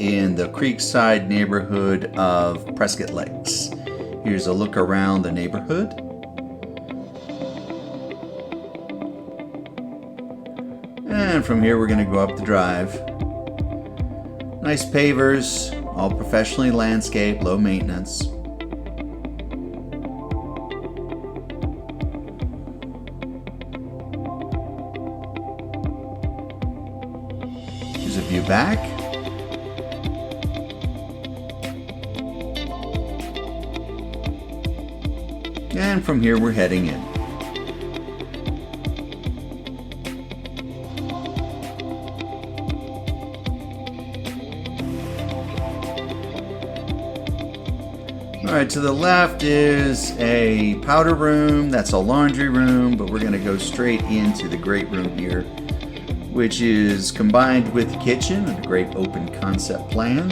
in the Creekside neighborhood of Prescott Lakes. Here's a look around the neighborhood. And from here we're going to go up the drive. Nice pavers, all professionally landscaped, low maintenance. Here's a view back. And from here we're heading in. Alright, to the left is a powder room, that's a laundry room, but we're going to go straight into the great room here, which is combined with the kitchen and a great open concept plan.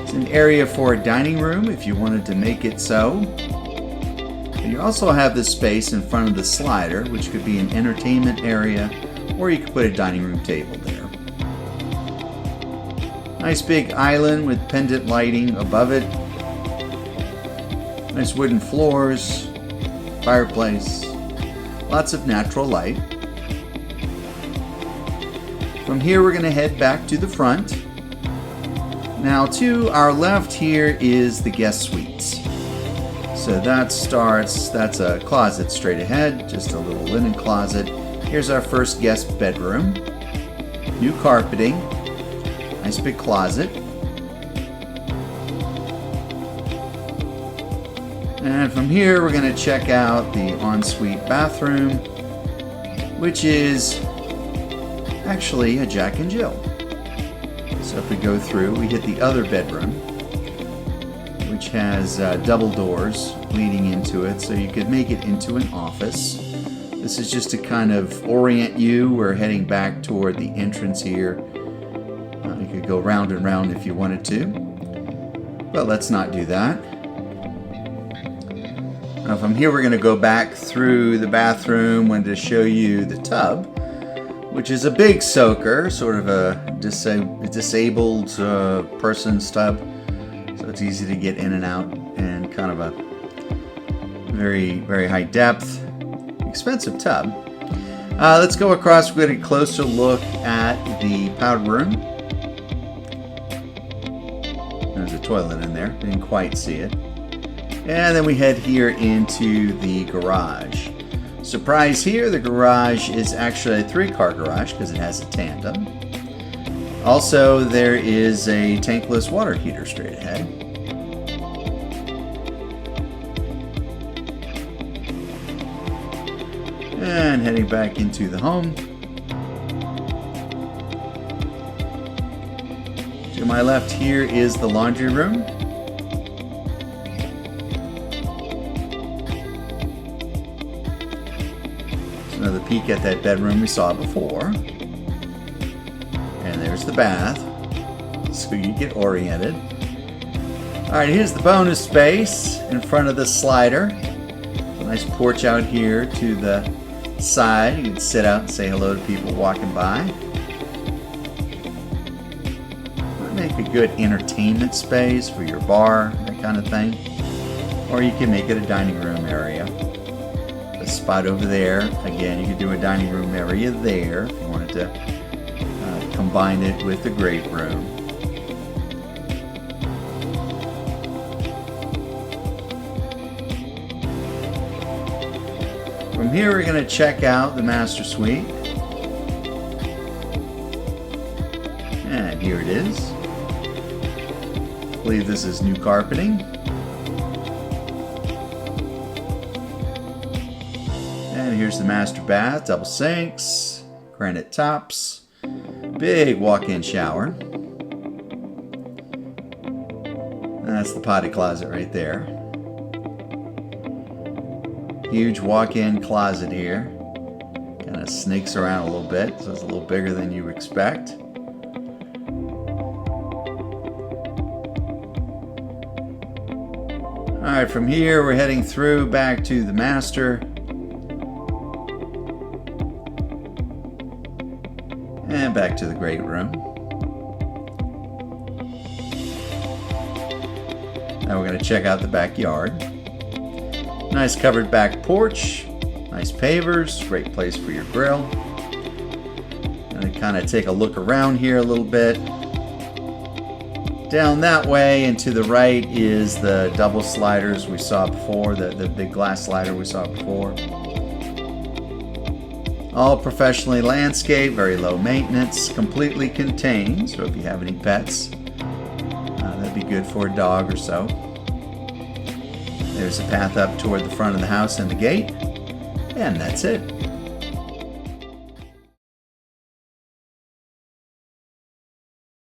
It's an area for a dining room if you wanted to make it so. And you also have this space in front of the slider, which could be an entertainment area, or you could put a dining room table there. Nice big island with pendant lighting above it. Nice wooden floors, fireplace, lots of natural light. From here we're going to head back to the front. Now to our left here is the guest suites. So that's a closet straight ahead, just a little linen closet. Here's our first guest bedroom. New carpeting. Nice big closet. And from here we're going to check out the ensuite bathroom, which is actually a Jack and Jill. So if we go through, we hit the other bedroom, which has double doors leading into it, so you could make it into an office. This is just to kind of orient you. We're heading back toward the entrance here. You could go round and round if you wanted to, but let's not do that. Now from here we're going to go back through the bathroom. Wanted to show you the tub, which is a big soaker, sort of a disabled person's tub, so it's easy to get in and out, and kind of a very, very high depth, expensive tub. Let's go across. We're going to get a closer look at the powder room. There's a toilet in there. Didn't quite see it. And then we head here into the garage. Surprise here, the garage is actually a 3-car garage because it has a tandem. Also, there is a tankless water heater straight ahead. And heading back into the home. To my left here is the laundry room. Another peek at that bedroom we saw before. And there's the bath, so you get oriented. Alright, here's the bonus space in front of the slider. A nice porch out here to the side. You can sit out and say hello to people walking by. Make a good entertainment space for your bar, that kind of thing. Or you can make it a dining room area. A spot over there. Again, you could do a dining room area there if you wanted to combine it with the great room. From here we're going to check out the master suite. And here it is. I believe this is new carpeting. And here's the master bath, double sinks, granite tops, big walk-in shower. And that's the potty closet right there. Huge walk-in closet here. Kind of snakes around a little bit, so it's a little bigger than you expect. Alright, from here we're heading through back to the master. And back to the great room. Now we're going to check out the backyard. Nice covered back porch, nice pavers, great place for your grill. Going to kind of take a look around here a little bit. Down that way and to the right is the double sliders we saw before, the big glass slider we saw before. All professionally landscaped, very low maintenance, completely contained, so if you have any pets, that'd be good for a dog or so. There's a path up toward the front of the house and the gate, and that's it.